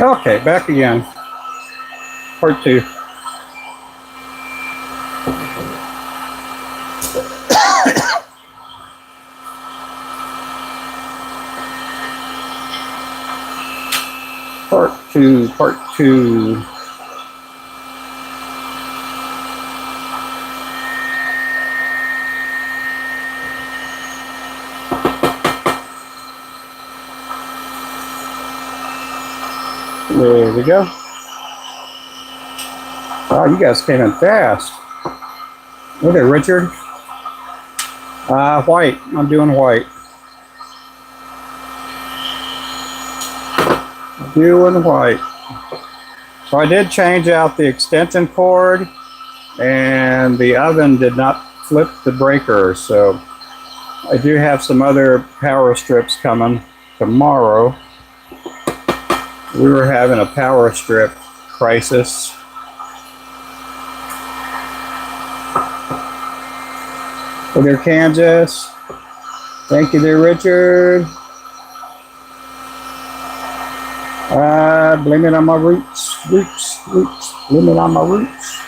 Okay, back again. Part 2. Part 2. There we go. Wow, you guys came in fast. Hey there, Richard. White. I'm doing white. Doing white. So I did change out the extension cord, and the oven did not flip the breaker. So I do have some other power strips coming tomorrow. We were having a power strip crisis. Hey there, Kansas. Thank you there, Richard. Blame it on my roots. Blame it on my roots.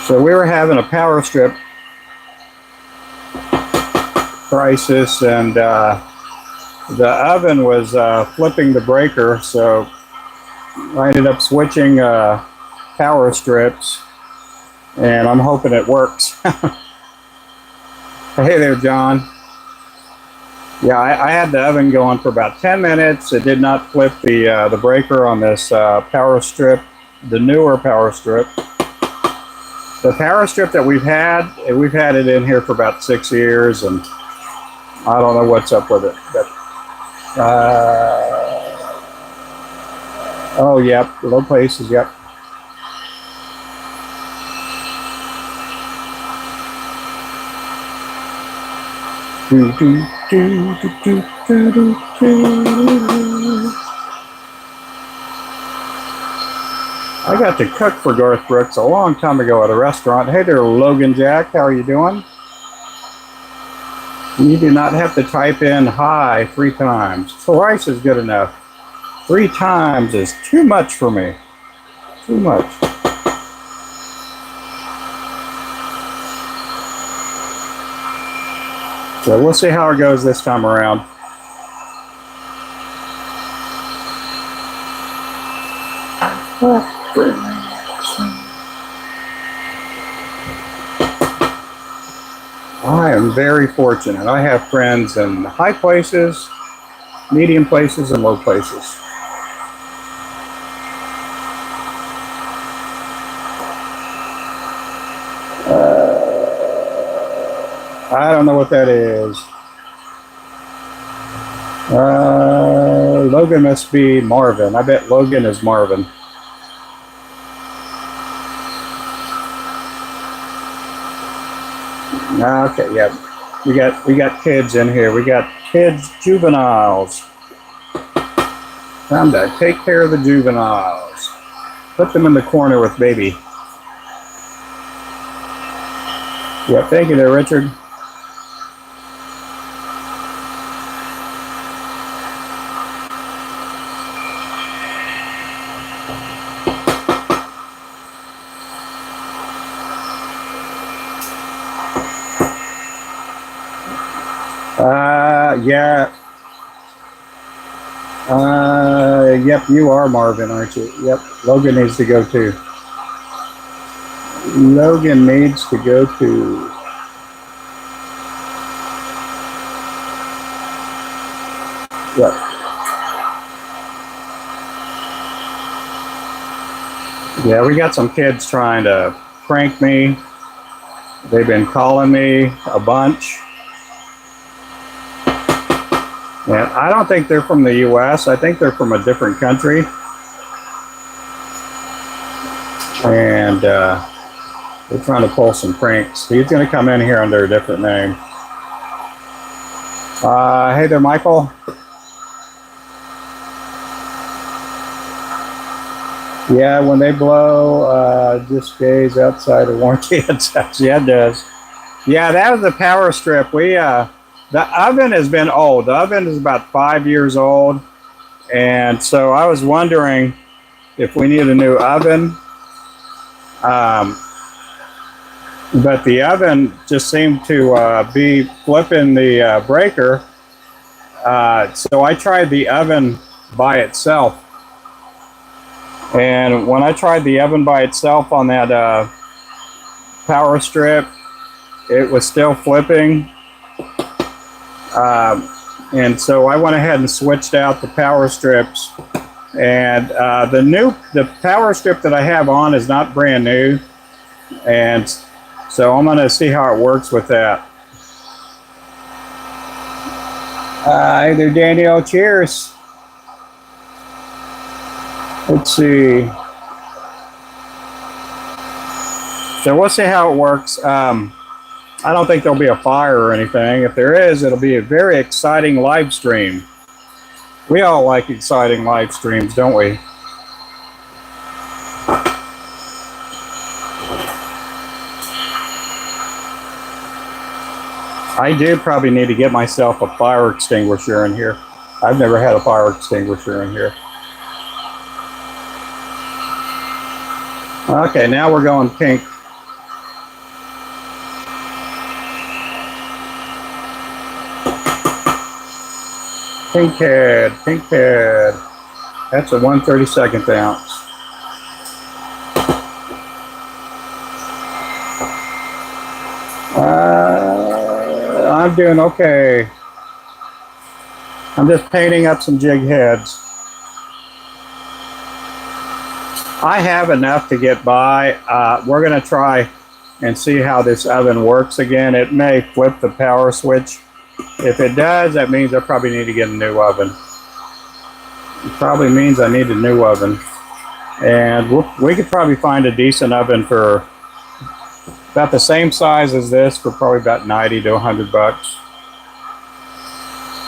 So we were having a power strip crisis, and the oven was flipping the breaker, so I ended up switching power strips, and I'm hoping it works. Hey there, John. Yeah, I had the oven going for about 10 minutes. It did not flip the breaker on this power strip, the newer power strip. The power strip that we've had it in here for about 6 years, and I don't know what's up with it. But, oh, yep, low places, yep. I got to cook for Garth Brooks a long time ago at a restaurant. Hey there, Logan Jack. How are you doing? You do not have to type in hi 3 times. Twice is good enough. 3 times is too much for me. Too much. So we'll see how it goes this time around. I am very fortunate. I have friends in high places, medium places, and low places. I don't know what that is. Logan must be Marvin. I bet Logan is Marvin. Okay, yeah. We got kids in here. We got kids, juveniles. Time to take care of the juveniles. Put them in the corner with baby. Yep, thank you there, Richard. Yeah. Yep, you are Marvin, aren't you? Yep, Logan needs to go too. Logan needs to go too. Yep. Yeah, we got some kids trying to prank me. They've been calling me a bunch. And I don't think they're from the U.S. I think they're from a different country. And they're trying to pull some pranks. He's going to come in here under a different name. Hey there, Michael. Yeah, when they blow, just gaze outside of warranty. Yeah, it does. Yeah, that was the power strip. We The oven has been old. The oven is about 5 years old, and so I was wondering if we need a new oven. But the oven just seemed to be flipping the breaker. So I tried the oven by itself. And when I tried the oven by itself on that power strip, it was still flipping. And so I went ahead and switched out the power strips. And the power strip that I have on is not brand new. And so I'm going to see how it works with that. Hi there, Daniel. Cheers. Let's see. So we'll see how it works. I don't think there'll be a fire or anything. If there is, it'll be a very exciting live stream. We all like exciting live streams, don't we? I do probably need to get myself a fire extinguisher in here. I've never had a fire extinguisher in here. Okay, now we're going pink. Pink head, pink head. That's a 1/32 ounce. I'm doing okay. I'm just painting up some jig heads. I have enough to get by. We're going to try and see how this oven works again. It may flip the power switch. If it does, that means I probably need to get a new oven. It probably means I need a new oven. And we could probably find a decent oven for about the same size as this for probably about 90 to 100 bucks.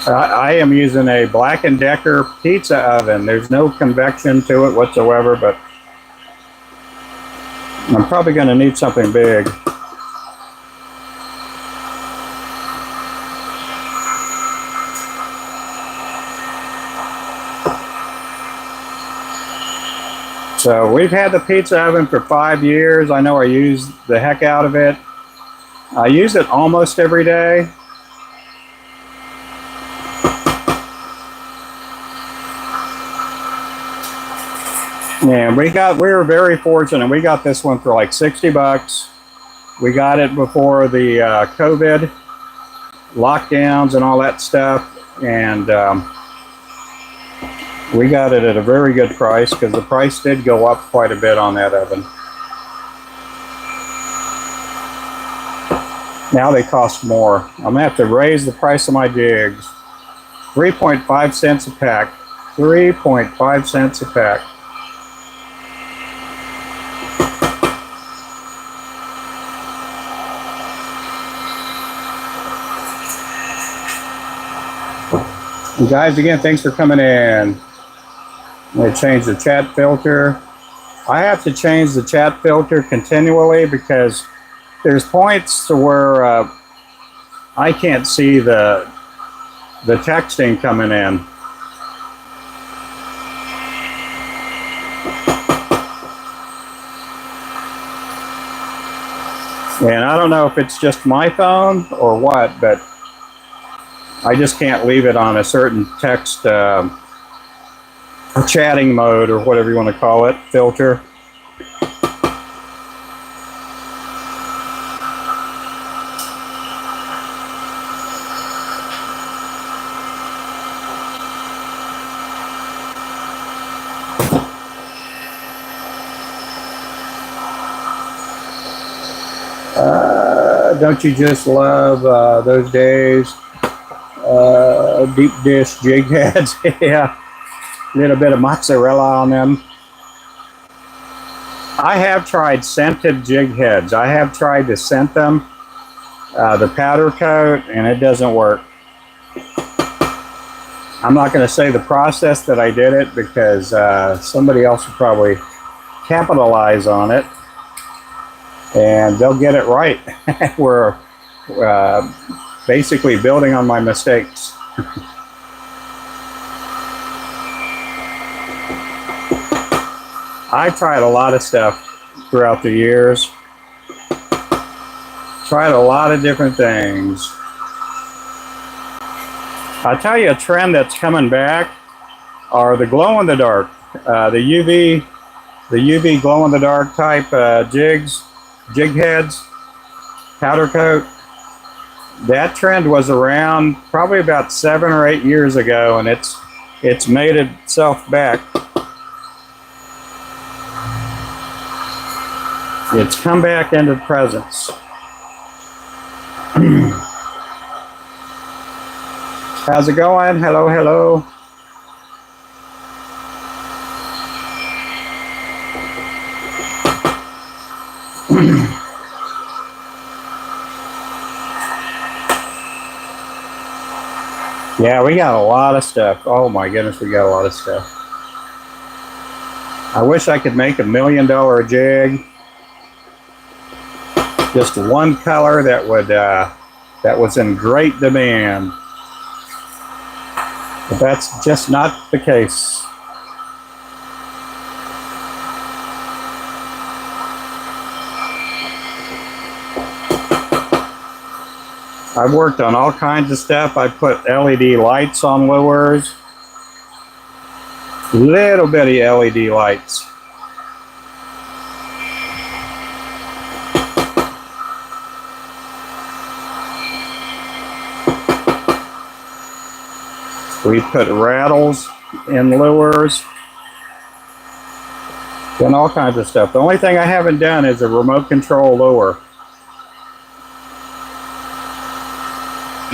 I am using a Black & Decker pizza oven. There's no convection to it whatsoever, but I'm probably going to need something big. So we've had the pizza oven for 5 years. I know I use the heck out of it. I use it almost every day. And we were very fortunate. We got this one for like 60 bucks. We got it before the COVID lockdowns and all that stuff. And we got it at a very good price because the price did go up quite a bit on that oven. Now they cost more. I'm going to have to raise the price of my jigs. 3.5 cents a pack. 3.5 cents a pack. You guys, again, thanks for coming in. I'm going to change the chat filter. I have to change the chat filter continually because there's points to where I can't see the texting coming in. And I don't know if it's just my phone or what, but I just can't leave it on a certain text chatting mode or whatever you want to call it, filter. Don't you just love those days? Deep dish jig heads. Yeah, a little bit of mozzarella on them. I have tried scented jig heads. I have tried to scent them, the powder coat, and it doesn't work. I'm not going to say the process that I did it because somebody else will probably capitalize on it and they'll get it right. Where basically building on my mistakes. I tried a lot of stuff throughout the years. Tried a lot of different things. I'll tell you a trend that's coming back are the glow-in-the-dark, the UV glow-in-the-dark type jigs, jig heads, powder coat. That trend was around probably about 7 or 8 years ago, and it's made itself back. It's come back into presence. How's it going? Hello, hello. Yeah, we got a lot of stuff. Oh my goodness, we got a lot of stuff. I wish I could make $1 million jig. Just one color that would that was in great demand. But that's just not the case. I've worked on all kinds of stuff. I put LED lights on lures. Little bitty LED lights. We put rattles in lures. Done all kinds of stuff. The only thing I haven't done is a remote control lure.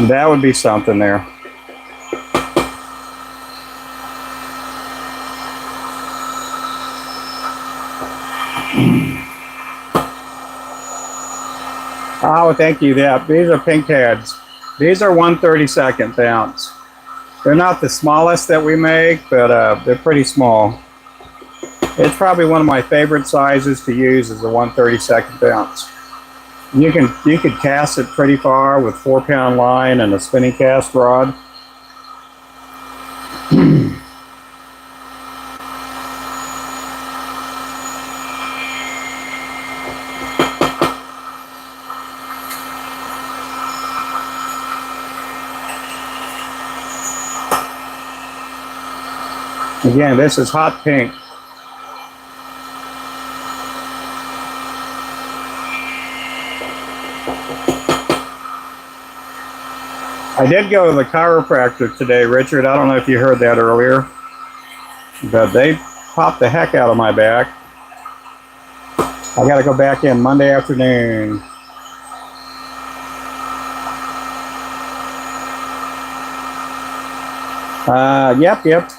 That would be something there. Oh, thank you. Yeah, these are pink heads. These are 1/32 ounce. They're not the smallest that we make, but they're pretty small. It's probably one of my favorite sizes to use is the 1/32 ounce. You could cast it pretty far with 4-pound line and a spinning cast rod. Again, this is hot pink. I did go to the chiropractor today, Richard. I don't know if you heard that earlier, but they popped the heck out of my back. I got to go back in Monday afternoon. Yep.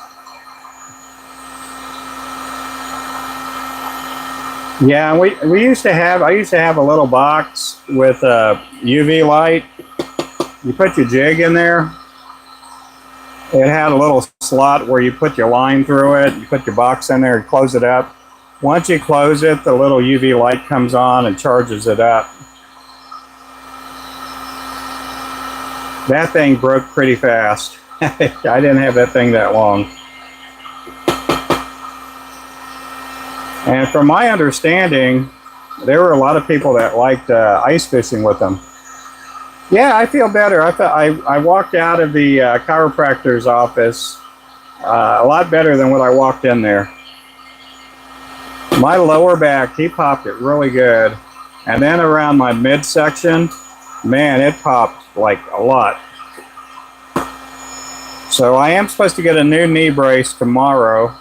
Yeah, we used to have, I used to have a little box with a UV light. You put your jig in there. It had a little slot where you put your line through it. You put your box in there and close it up. Once you close it, the little UV light comes on and charges it up. That thing broke pretty fast. I didn't have that thing that long. And from my understanding, there were a lot of people that liked ice fishing with them. Yeah, I feel better. I walked out of the chiropractor's office a lot better than when I walked in there. My lower back, he popped it really good. And then around my midsection, man, it popped like a lot. So I am supposed to get a new knee brace tomorrow.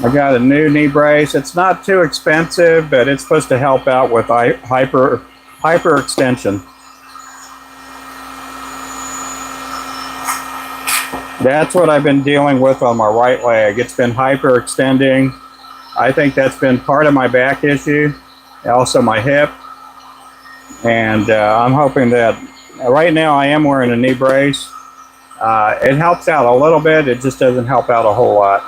I got a new knee brace. It's not too expensive, but it's supposed to help out with hyperextension. That's what I've been dealing with on my right leg. It's been hyperextending. I think that's been part of my back issue, also my hip. And I'm hoping that right now I am wearing a knee brace. It helps out a little bit. It just doesn't help out a whole lot.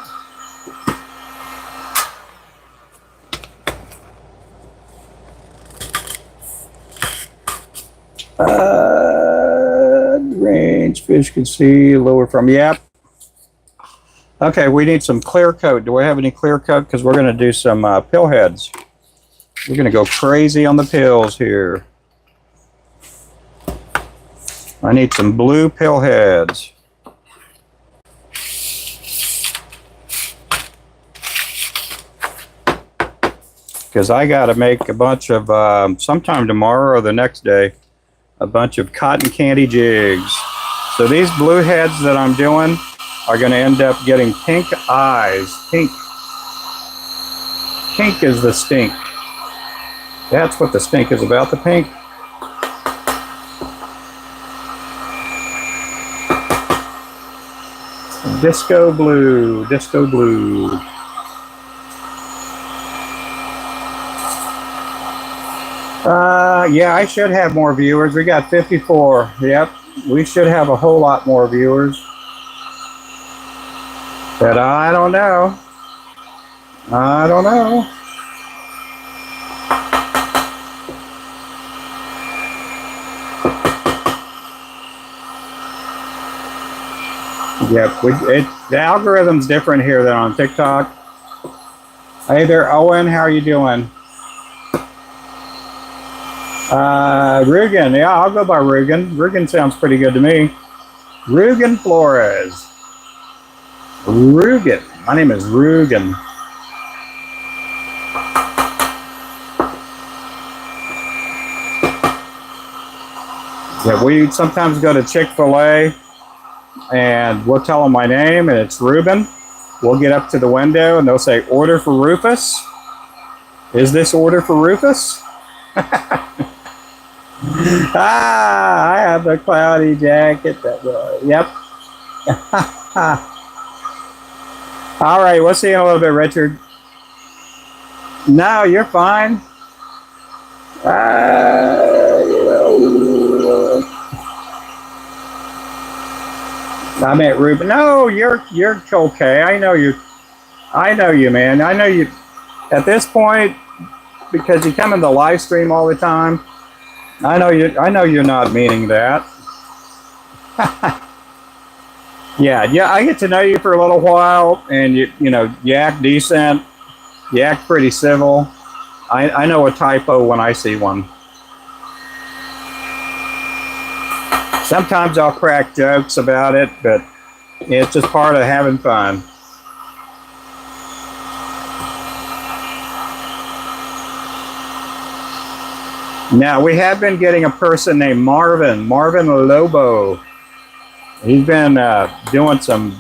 Range, fish can see, lower from, yep. Okay, we need some clear coat. Do we have any clear coat? Because we're going to do some pill heads. We're going to go crazy on the pills here. I need some blue pill heads. Because I got to make a bunch of, sometime tomorrow or the next day, a bunch of cotton candy jigs. So these blue heads that I'm doing are going to end up getting pink eyes. Pink. Pink is the stink. That's what the stink is about, the pink. Disco blue, disco blue. Yeah, I should have more viewers. We got 54. Yep, we should have a whole lot more viewers. But I don't know. I don't know. Yep, the algorithm's different here than on TikTok. Hey there, Owen, how are you doing? Ruben, yeah, I'll go by Ruben. Ruben sounds pretty good to me. Ruben Flores. Ruben. My name is Ruben. Yeah, we sometimes go to Chick-fil-A and we'll tell them my name and it's Ruben. We'll get up to the window and they'll say, order for Rufus. Is this order for Rufus? I have a cloudy jacket. Yep. All right, we'll see you in a little bit, Richard. No, you're fine. I meant Ruben. No, you're okay. I know you. I know you, man. I know you. At this point, because you come in the live stream all the time, I know you. I know you're not meaning that. Yeah. I get to know you for a little while, and you know, you act decent. You act pretty civil. I know a typo when I see one. Sometimes I'll crack jokes about it, but it's just part of having fun. Now, we have been getting a person named Marvin Lobo. He's been doing some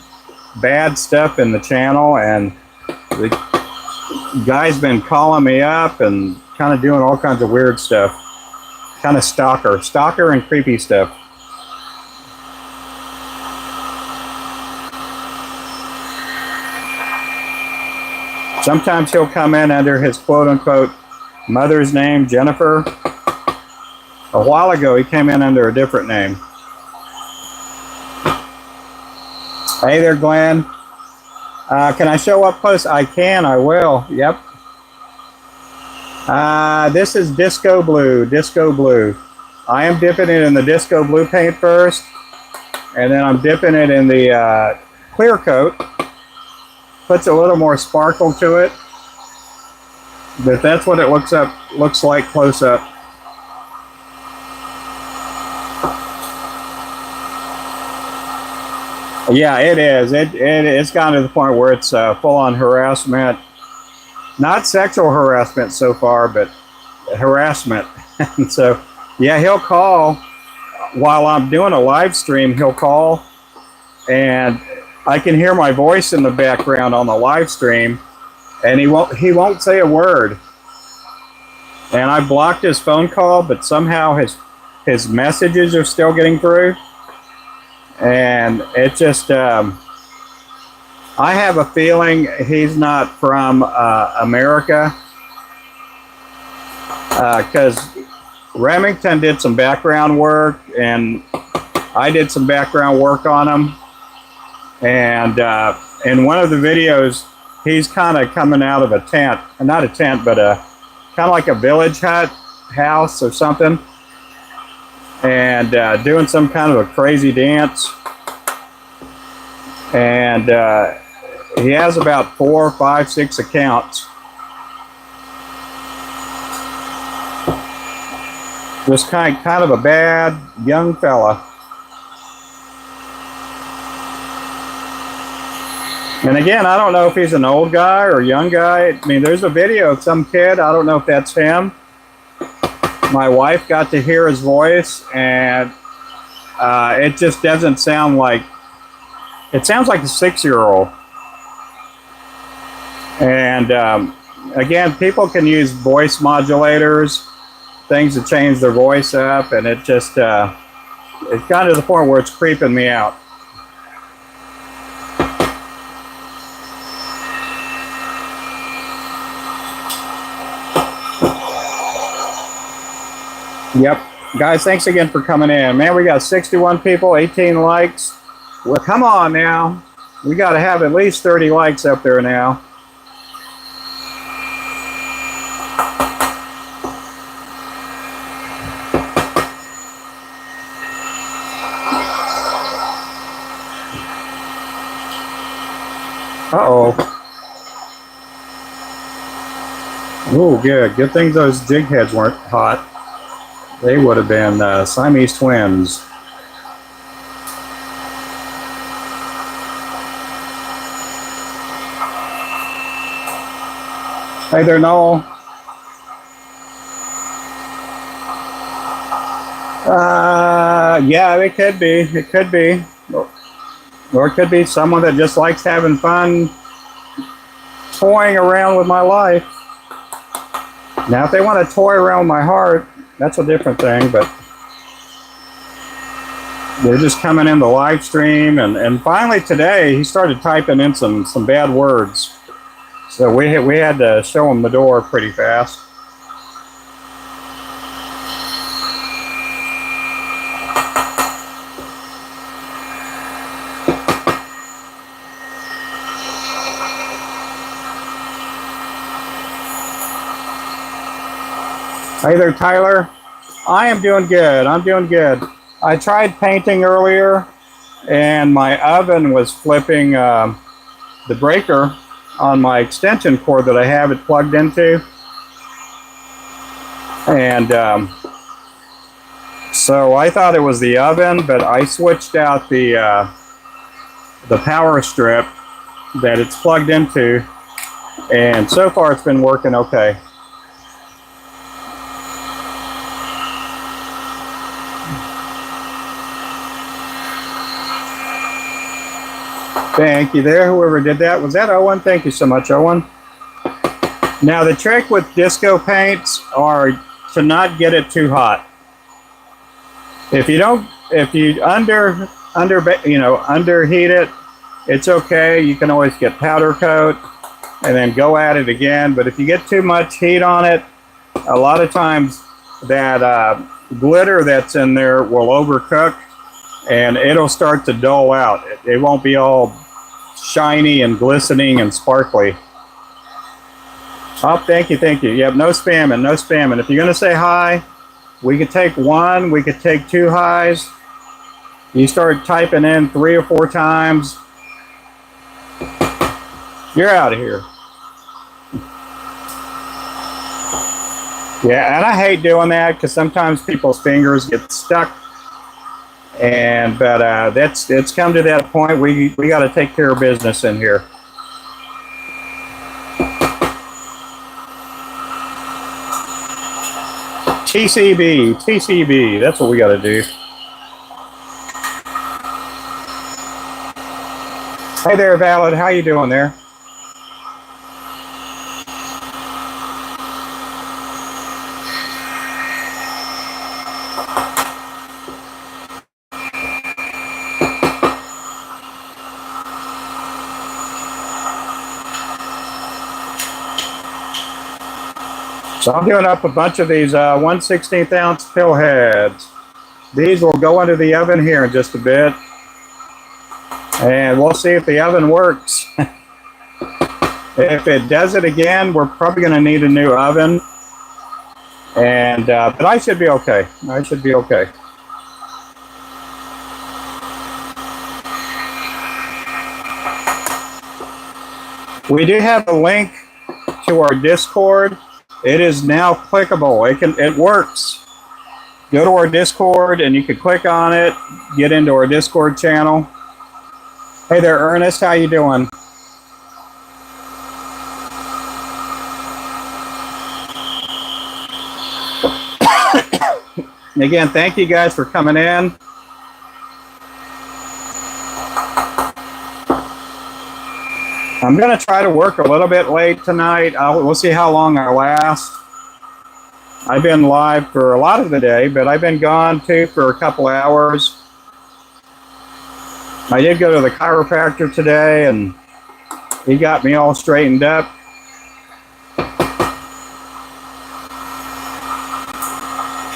bad stuff in the channel, and the guy's been calling me up and kind of doing all kinds of weird stuff. Kind of stalker and creepy stuff. Sometimes he'll come in under his quote-unquote mother's name, Jennifer. A while ago, he came in under a different name. Hey there, Glenn. Can I show up close? I can, I will. Yep. This is disco blue, disco blue. I am dipping it in the disco blue paint first, and then I'm dipping it in the clear coat. Puts a little more sparkle to it, but that's what it looks like close up. Yeah, it is. It's gotten to the point where it's full-on harassment. Not sexual harassment so far, but harassment. And so, yeah, he'll call while I'm doing a live stream. He'll call, and I can hear my voice in the background on the live stream, and he won't say a word. And I blocked his phone call, but somehow his messages are still getting through. And it just, I have a feeling he's not from America, because Remington did some background work, and I did some background work on him. And in one of the videos, he's kind of coming out of a tent, not a tent, but kind of like a village hut house or something. and doing some kind of a crazy dance. And he has about 4, 5, 6 accounts. Just kind of a bad young fella. And again, I don't know if he's an old guy or a young guy. I mean, there's a video of some kid. I don't know if that's him. My wife got to hear his voice, and it just doesn't sound like, it sounds like a 6-year-old. And again, people can use voice modulators, things to change their voice up, and it just, it's gotten to the point where it's creeping me out. Yep. Guys, thanks again for coming in. Man, we got 61 people, 18 likes. Well, come on now. We got to have at least 30 likes up there now. Uh-oh. Oh, good. Good thing those jig heads weren't hot. They would have been Siamese twins. Hey there, Noel. Yeah, it could be. It could be. Or it could be someone that just likes having fun toying around with my life. Now, if they want to toy around with my heart, that's a different thing, but they're just coming in the live stream, and finally today he started typing in some bad words, so we had to show him the door pretty fast. Hey there, Tyler. I am doing good. I'm doing good. I tried painting earlier, and my oven was flipping the breaker on my extension cord that I have it plugged into. And so I thought it was the oven, but I switched out the power strip that it's plugged into, and so far it's been working okay. Thank you there, whoever did that. Was that Owen? Thank you so much, Owen. Now the trick with disco paints are to not get it too hot. If you underheat it, it's okay. You can always get powder coat and then go at it again. But if you get too much heat on it, a lot of times that glitter that's in there will overcook, and it'll start to dull out. It won't be all shiny and glistening and sparkly. Oh, thank you, thank you. Yep, no spamming, no spamming. If you're gonna say hi, we could take one, we could take 2 highs. You start typing in 3 or 4 times, you're out of here. Yeah, and I hate doing that because sometimes people's fingers get stuck. But it's come to that point. We got to take care of business in here. TCB, that's what we got to do. Hey there, Valid, how you doing there? So I'm doing up a bunch of these 1/16 ounce pill heads. These will go into the oven here in just a bit, and we'll see if the oven works. If it does it again, we're probably going to need a new oven. And but I should be okay. I should be okay. We do have a link to our Discord. It is now clickable. It works. Go to our Discord and you can click on it, get into our Discord channel. Hey there, Ernest, how you doing? Again, thank you guys for coming in. I'm going to try to work a little bit late tonight. We'll see how long I last. I've been live for a lot of the day, but I've been gone too for a couple hours. I did go to the chiropractor today, and he got me all straightened up.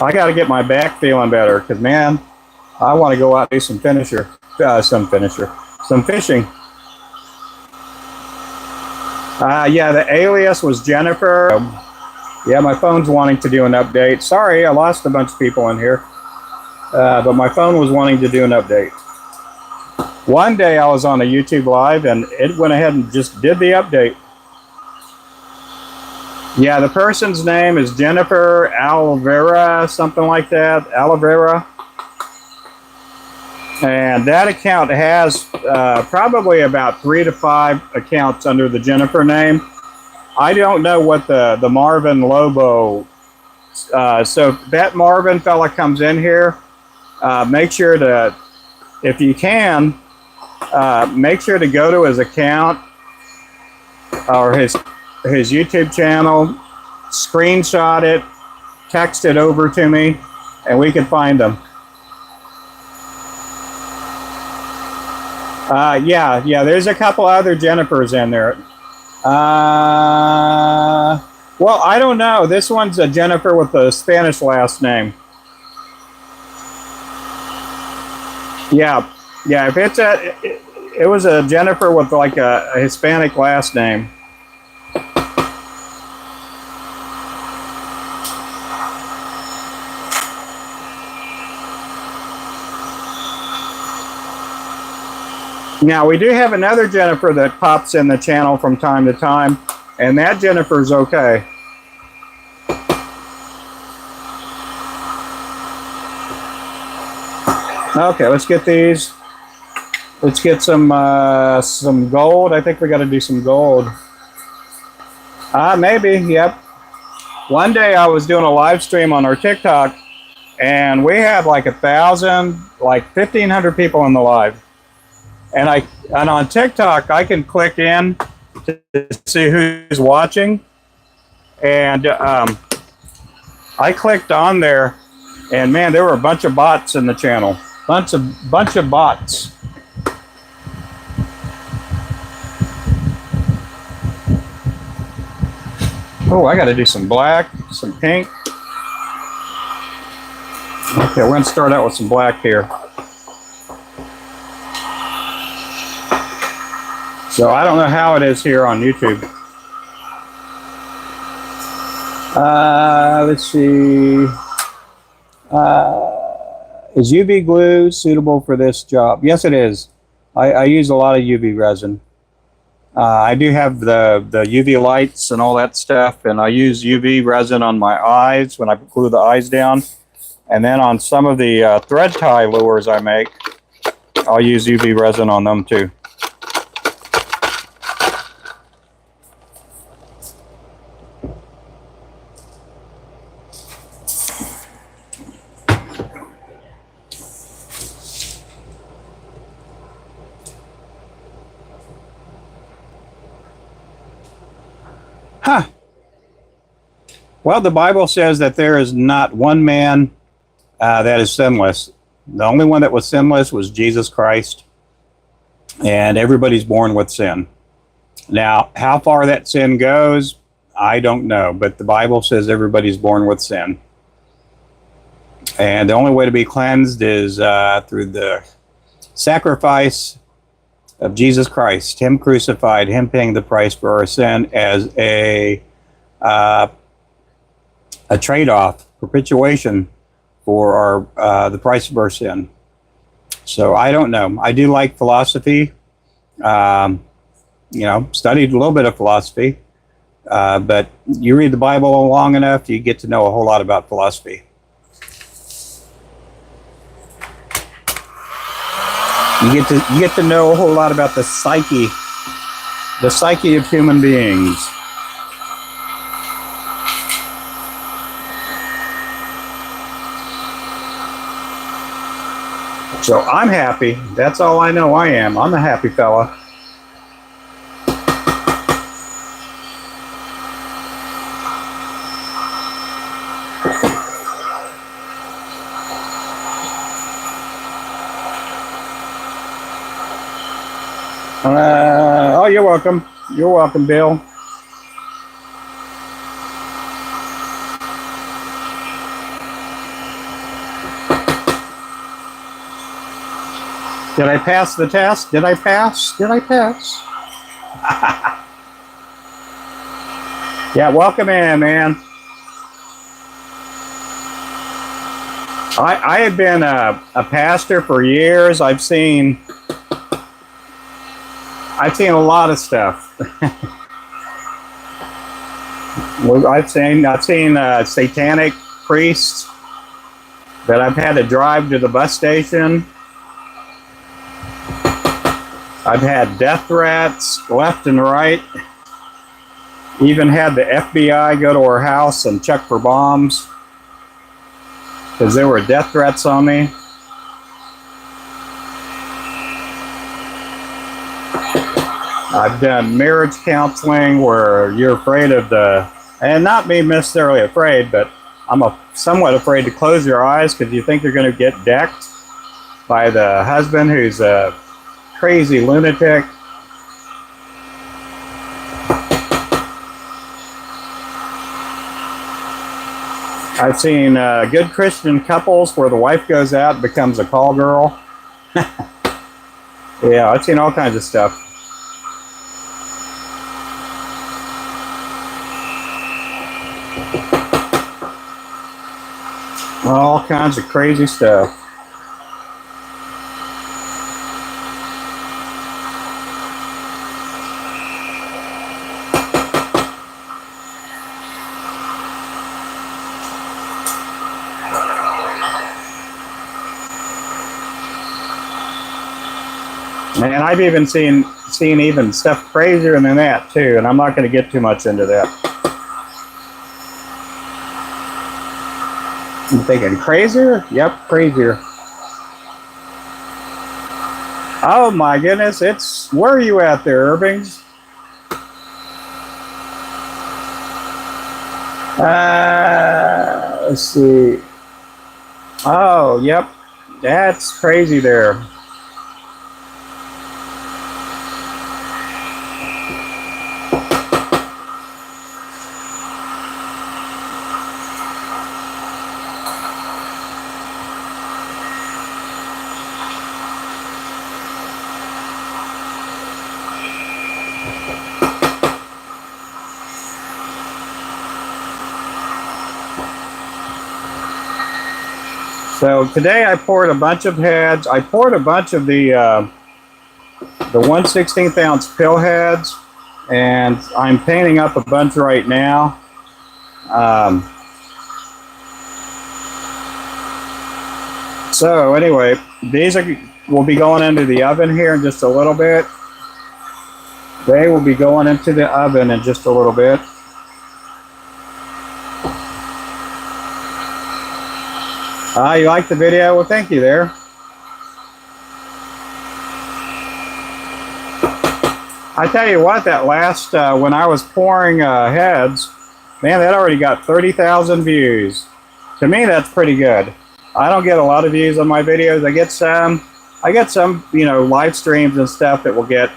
I got to get my back feeling better because, man, I want to go out and do some fishing. Yeah, the alias was Jennifer. Yeah, my phone's wanting to do an update. Sorry, I lost a bunch of people in here. But my phone was wanting to do an update. One day I was on a YouTube Live and it went ahead and just did the update. Yeah, the person's name is Jennifer Alvera, something like that. Alvera. And that account has probably about 3 to 5 accounts under the Jennifer name. I don't know what the Marvin Lobo. So if that Marvin fella comes in here, make sure to, if you can, make sure to go to his account or his YouTube channel, screenshot it, text it over to me, and we can find him. Yeah, there's a couple other Jennifers in there. Well, I don't know. This one's a Jennifer with a Spanish last name. Yeah, if it's it was a Jennifer with like a Hispanic last name. Now, we do have another Jennifer that pops in the channel from time to time, and that Jennifer's okay. Okay, let's get these. Let's get some gold. I think we got to do some gold. Maybe, yep. One day I was doing a live stream on our TikTok, and we had like 1,000, like 1,500 people in the live. And on TikTok, I can click in to see who's watching. And I clicked on there, and man, there were a bunch of bots in the channel. Bunch of bots. Oh, I got to do some black, some pink. Okay, we're going to start out with some black here. So I don't know how it is here on YouTube. Let's see. Is UV glue suitable for this job? Yes, it is. I use a lot of UV resin. I do have the UV lights and all that stuff, and I use UV resin on my eyes when I glue the eyes down. And then on some of the thread tie lures I make, I'll use UV resin on them too. Huh. Well, the Bible says that there is not one man that is sinless. The only one that was sinless was Jesus Christ. And everybody's born with sin. Now, how far that sin goes, I don't know. But the Bible says everybody's born with sin. And the only way to be cleansed is through the sacrifice of Jesus Christ, Him crucified, Him paying the price for our sin as a trade-off, perpetuation for our the price of our sin. So I don't know. I do like philosophy. studied a little bit of philosophy. But you read the Bible long enough, you get to know a whole lot about philosophy. You get to know a whole lot about the psyche of human beings. So I'm happy. That's all I know I am. I'm a happy fella. Oh, you're welcome. You're welcome, Bill. Did I pass the test? Did I pass? Did I pass? Yeah, welcome in, man. I have been a pastor for years. I've seen a lot of stuff. Well, I've seen satanic priests that I've had to drive to the bus station. I've had death threats left and right. Even had the FBI go to our house and check for bombs because there were death threats on me. I've done marriage counseling where you're afraid of and not me necessarily afraid, but I'm somewhat afraid to close your eyes because you think you're going to get decked by the husband who's a crazy lunatic. I've seen good Christian couples where the wife goes out and becomes a call girl. Yeah, I've seen all kinds of stuff. All kinds of crazy stuff. And I've even seen even stuff crazier than that too, and I'm not going to get too much into that. I'm thinking crazier? Yep, crazier. Oh my goodness, where are you at there, Irvings? Let's see. Oh, yep, that's crazy there. So today I poured a bunch of heads. I poured a bunch of the 1/16 ounce pill heads, and I'm painting up a bunch right now. So anyway, these will be going into the oven here in just a little bit. They will be going into the oven in just a little bit. You liked the video? Well, thank you there. I tell you what, that last, when I was pouring heads, man, that already got 30,000 views. To me, that's pretty good. I don't get a lot of views on my videos. I get some, live streams and stuff that will get,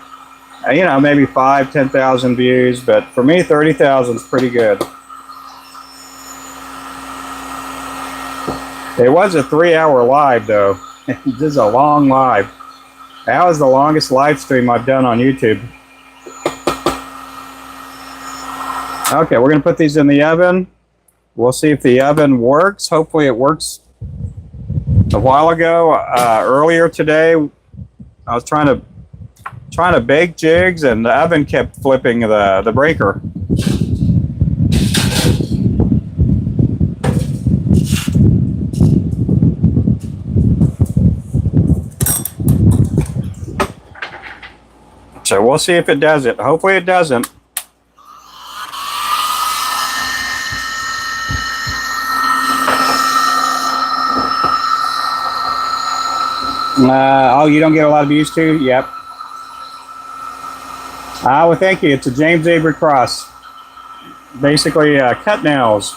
maybe 5,000, 10,000 views. But for me, 30,000 is pretty good. It was a 3-hour live, though. This is a long live. That was the longest live stream I've done on YouTube. Okay, we're going to put these in the oven. We'll see if the oven works. Hopefully it works. A while ago, earlier today, I was trying to trying to bake jigs, and the oven kept flipping the breaker. So we'll see if it does it. Hopefully it doesn't. Oh, you don't get a lot of views too? Yep. Well, thank you. It's a James Avery cross. Basically, cut nails.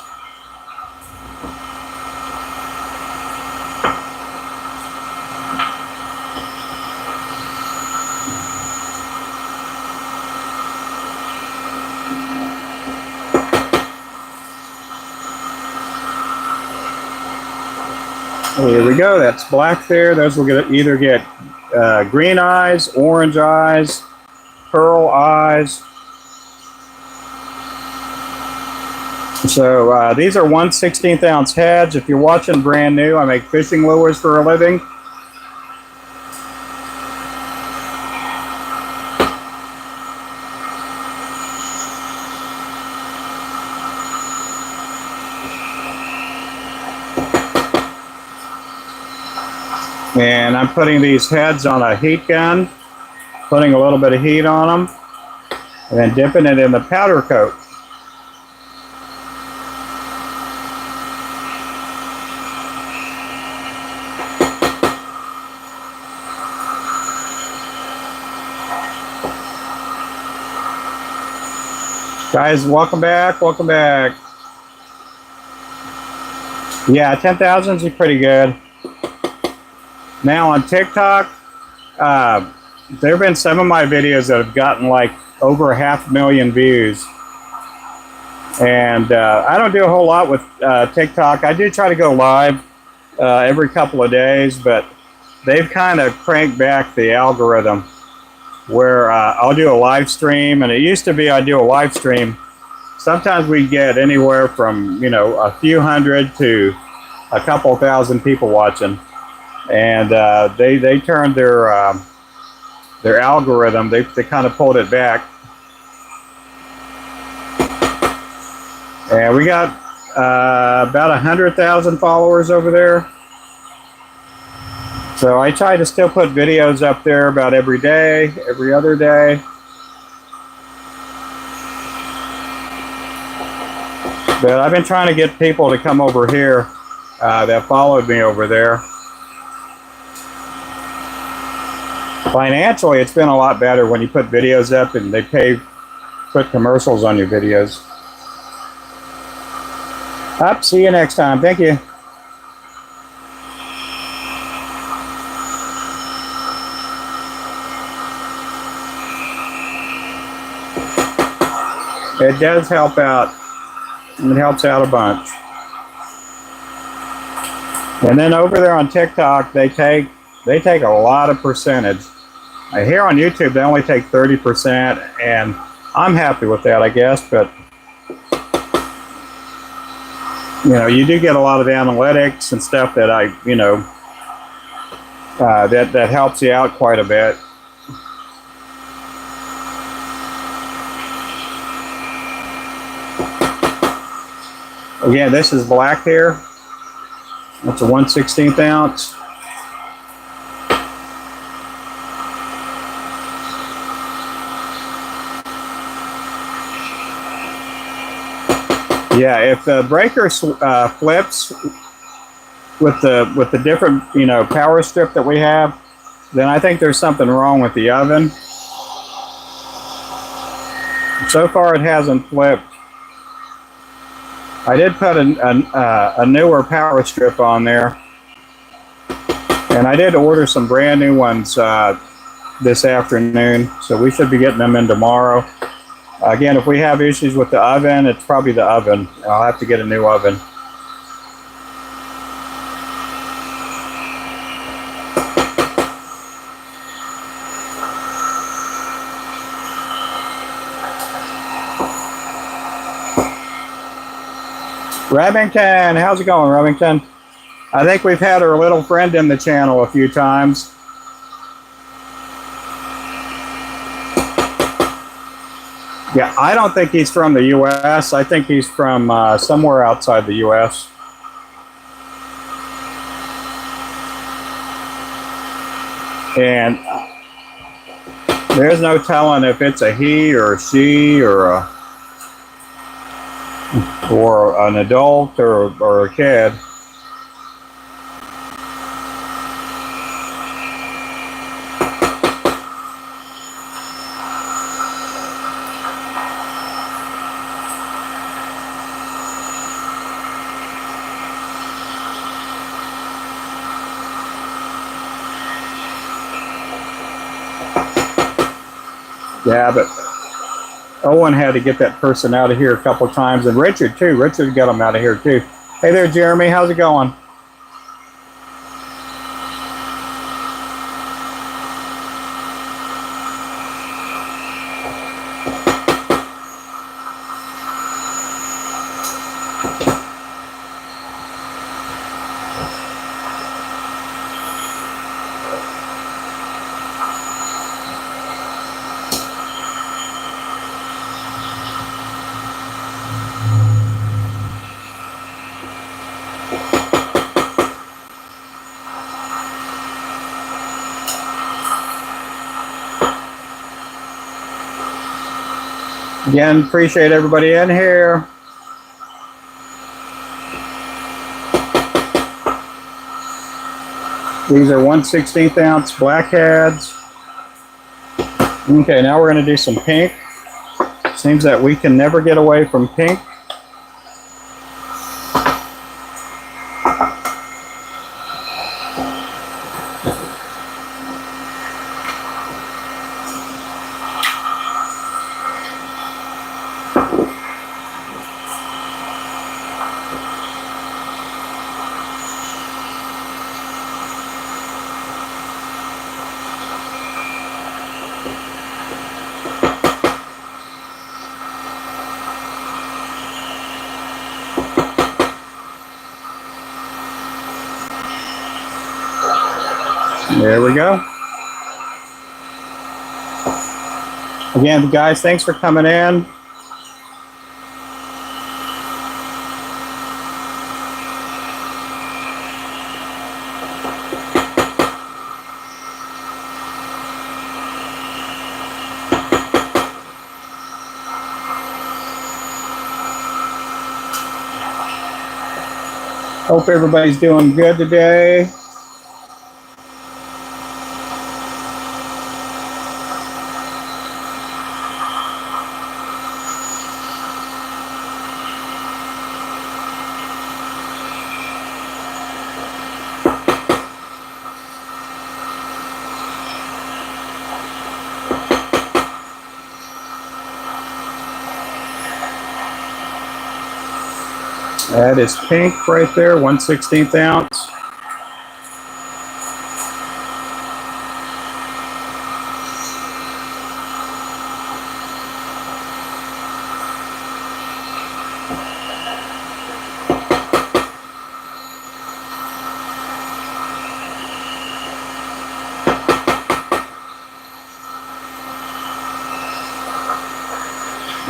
Here we go. That's black there. Those will either get green eyes, orange eyes, pearl eyes. So these are 1/16 ounce heads. If you're watching brand new, I make fishing lures for a living. And I'm putting these heads on a heat gun, putting a little bit of heat on them, and then dipping it in the powder coat. Guys, welcome back, welcome back. Yeah, 10,000 is pretty good. Now on TikTok, there have been some of my videos that have gotten like over 500,000 views. And I don't do a whole lot with TikTok. I do try to go live every couple of days, but they've kind of cranked back the algorithm where I'll do a live stream, and it used to be I'd do a live stream. Sometimes we get anywhere from, you know, a few hundred to a couple thousand people watching. And they turned their algorithm, they kind of pulled it back. And we got about 100,000 followers over there. So I try to still put videos up there about every day, every other day. But I've been trying to get people to come over here that followed me over there. Financially, it's been a lot better when you put videos up and they put commercials on your videos. See you next time. Thank you. It does help out. It helps out a bunch. And then over there on TikTok, they take a lot of percentage. Here on YouTube, they only take 30%, and I'm happy with that, I guess. But you know, you do get a lot of analytics and stuff that that helps you out quite a bit. Again, this is black here. That's a 1/16 ounce. Yeah, if the breaker flips with the different power strip that we have, then I think there's something wrong with the oven. So far, it hasn't flipped. I did put a newer power strip on there, and I did order some brand new ones this afternoon, so we should be getting them in tomorrow. Again, if we have issues with the oven, it's probably the oven. I'll have to get a new oven. Remington, how's it going, Remington? I think we've had our little friend in the channel a few times. Yeah, I don't think he's from the U.S. I think he's from somewhere outside the U.S. And there's no telling if it's a he or a she or an adult or a kid. Yeah, but Owen had to get that person out of here a couple of times, and Richard too. Richard got him out of here too. Hey there, Jeremy. How's it going? Again, appreciate everybody in here. These are 1/16 ounce blackheads. Okay, now we're going to do some pink. Seems that we can never get away from pink. There we go. Again, guys, thanks for coming in. Hope everybody's doing good today. That is pink right there, 1/16 ounce.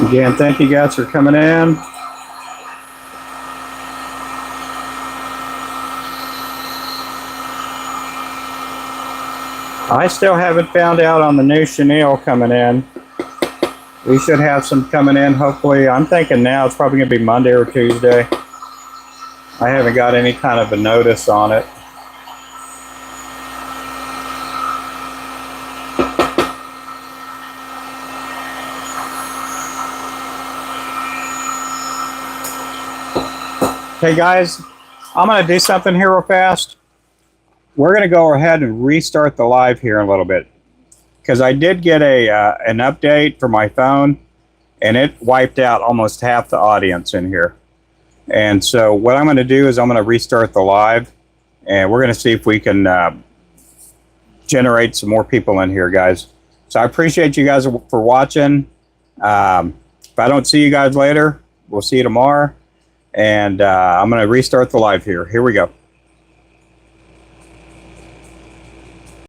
Again, thank you guys for coming in. I still haven't found out on the new chenille coming in. We should have some coming in, hopefully. I'm thinking now it's probably going to be Monday or Tuesday. I haven't got any kind of a notice on it. Okay, guys, I'm going to do something here real fast. We're going to go ahead and restart the live here in a little bit, because I did get an update for my phone, and it wiped out almost half the audience in here. And so what I'm going to do is I'm going to restart the live, and we're going to see if we can generate some more people in here, guys. So I appreciate you guys for watching. If I don't see you guys later, we'll see you tomorrow. And I'm going to restart the live here. Here we go.